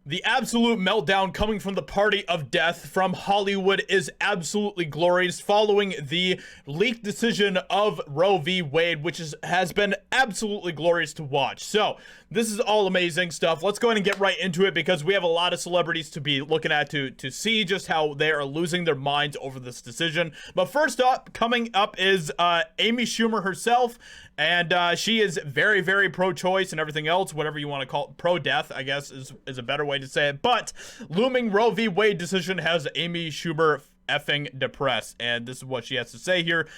The absolute meltdown coming from the party of death from Hollywood is absolutely glorious following the leaked decision of Roe v. Wade, which has been absolutely glorious to watch. So this is all amazing stuff. Let's go ahead and get right into it because we have a lot of celebrities to be looking at to see just how they are losing their minds over this decision. But first up, coming up is Amy Schumer herself. And she is very, very pro-choice and everything else, whatever you want to call it. Pro-death, I guess, is a better way to say it. But looming Roe v. Wade decision has Amy Schumer effing depressed. And this is what she has to say here.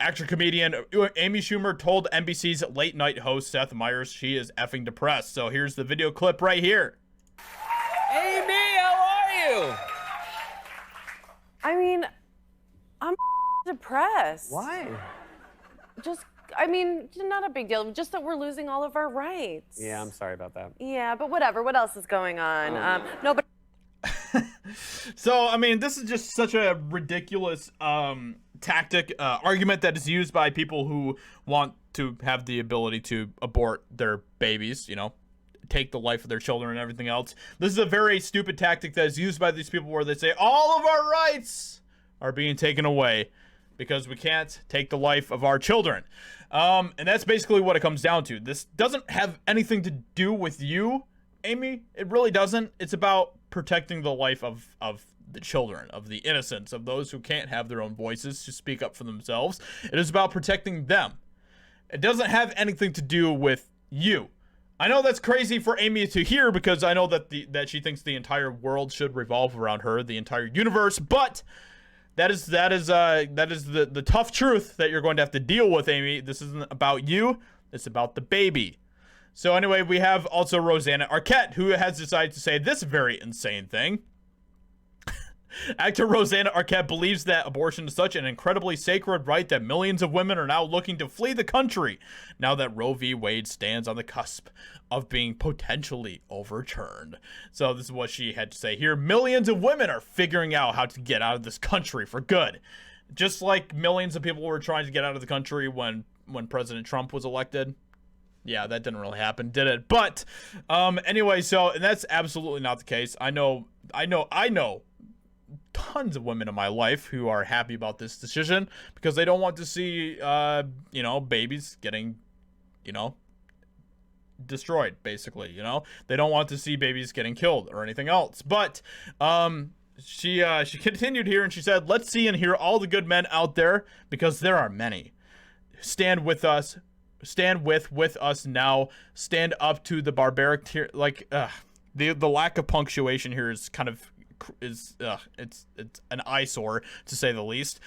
Actor-comedian Amy Schumer told NBC's late-night host Seth Meyers she is effing depressed. So here's the video clip right here. Amy, how are you? I mean, I'm depressed. Why? I mean, not a big deal. Just that we're losing all of our rights. Yeah, I'm sorry about that. Yeah, but whatever. What else is going on? No, but. So, I mean, this is just such a ridiculous tactic, argument that is used by people who want to have the ability to abort their babies, you know, take the life of their children and everything else. This is a very stupid tactic that is used by these people where they say all of our rights are being taken away because we can't take the life of our children. And that's basically what it comes down to. This doesn't have anything to do with you, Amy. It really doesn't. It's about protecting the life of the children, of the innocents, of those who can't have their own voices to speak up for themselves. It is about protecting them. It doesn't have anything to do with you. I know that's crazy for Amy to hear because I know that she thinks the entire world should revolve around her, the entire universe, but that is the tough truth that you're going to have to deal with, Amy. This isn't about you. It's about the baby. So anyway, we have also Rosanne Arquette, who has decided to say this very insane thing. Actor Rosanne Arquette believes that abortion is such an incredibly sacred right that millions of women are now looking to flee the country now that Roe v. Wade stands on the cusp of being potentially overturned. So this is what she had to say here. Millions of women are figuring out how to get out of this country for good. Just like millions of people were trying to get out of the country when President Trump was elected. Yeah, that didn't really happen, did it? But anyway, so and that's absolutely not the case. I know tons of women in my life who are happy about this decision because they don't want to see babies getting destroyed, basically. They don't want to see babies getting killed or anything else. But she continued here and she said, let's see and hear all the good men out there, because there are many. Stand with us now. Stand up to the barbaric the lack of punctuation here is kind of it's an eyesore, to say the least.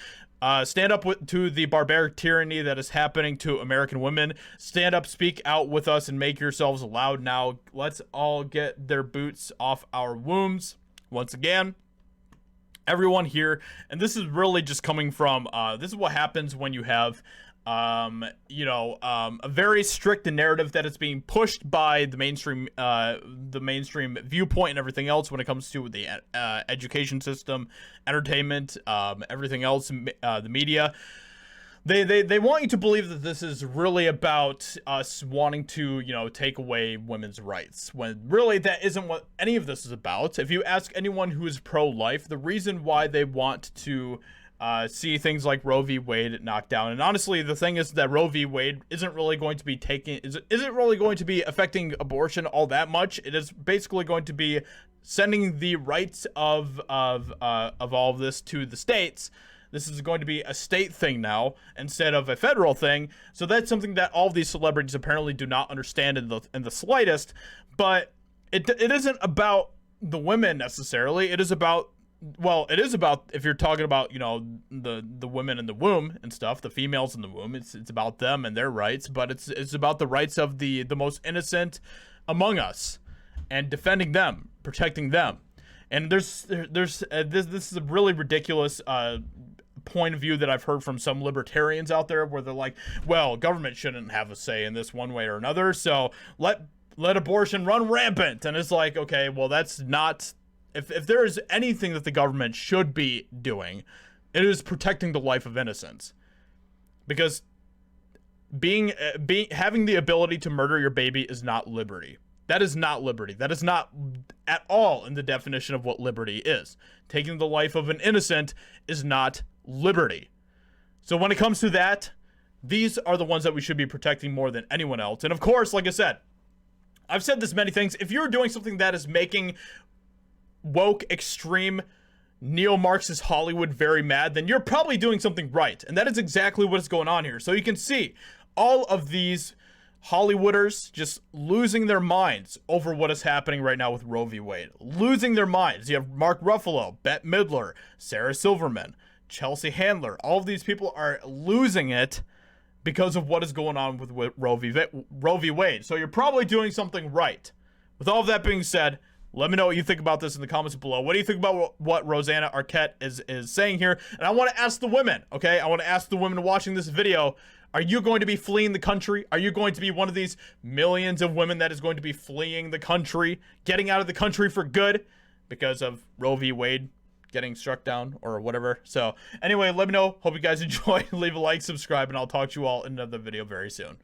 Stand up to the barbaric tyranny that is happening to American women. Stand up, speak out with us, and make yourselves loud now. Let's all get their boots off our wombs. Once again, everyone here, and this is really just coming from, this is what happens when you have a very strict narrative that is being pushed by the mainstream viewpoint and everything else when it comes to the education system, entertainment, everything else, the media. They want you to believe that this is really about us wanting to, take away women's rights, when really that isn't what any of this is about. If you ask anyone who is pro-life, the reason why they want to see things like Roe v. Wade knocked down. And honestly, the thing is that Roe v. Wade isn't really going to be affecting abortion all that much. It is basically going to be sending the rights of all of this to the states. This is going to be a state thing now instead of a federal thing. So that's something that all of these celebrities apparently do not understand in the slightest. But it isn't about the women necessarily. It is about, if you're talking about, the women in the womb and stuff, the females in the womb, it's about them and their rights, but it's about the rights of the most innocent among us and defending them, protecting them. And this is a really ridiculous point of view that I've heard from some libertarians out there where they're like, well, government shouldn't have a say in this one way or another, so let abortion run rampant. And it's like, okay, well, that's not. If there is anything that the government should be doing, it is protecting the life of innocents. Because having the ability to murder your baby is not liberty. That is not liberty. That is not at all in the definition of what liberty is. Taking the life of an innocent is not liberty. So when it comes to that, these are the ones that we should be protecting more than anyone else. And of course, like I said, I've said this many things. If you're doing something that is making woke, extreme, neo-Marxist Hollywood very mad, then you're probably doing something right. And that is exactly what is going on here. So you can see all of these Hollywooders just losing their minds over what is happening right now with Roe v. Wade. Losing their minds. You have Mark Ruffalo, Bette Midler, Sarah Silverman, Chelsea Handler. All of these people are losing it because of what is going on with Roe v. Wade. So you're probably doing something right. With all of that being said, let me know what you think about this in the comments below. What do you think about what Rosanne Arquette is saying here? And I want to ask the women, okay? I want to ask the women watching this video, are you going to be fleeing the country? Are you going to be one of these millions of women that is going to be fleeing the country, getting out of the country for good because of Roe v. Wade getting struck down or whatever? So anyway, let me know. Hope you guys enjoy. Leave a like, subscribe, and I'll talk to you all in another video very soon.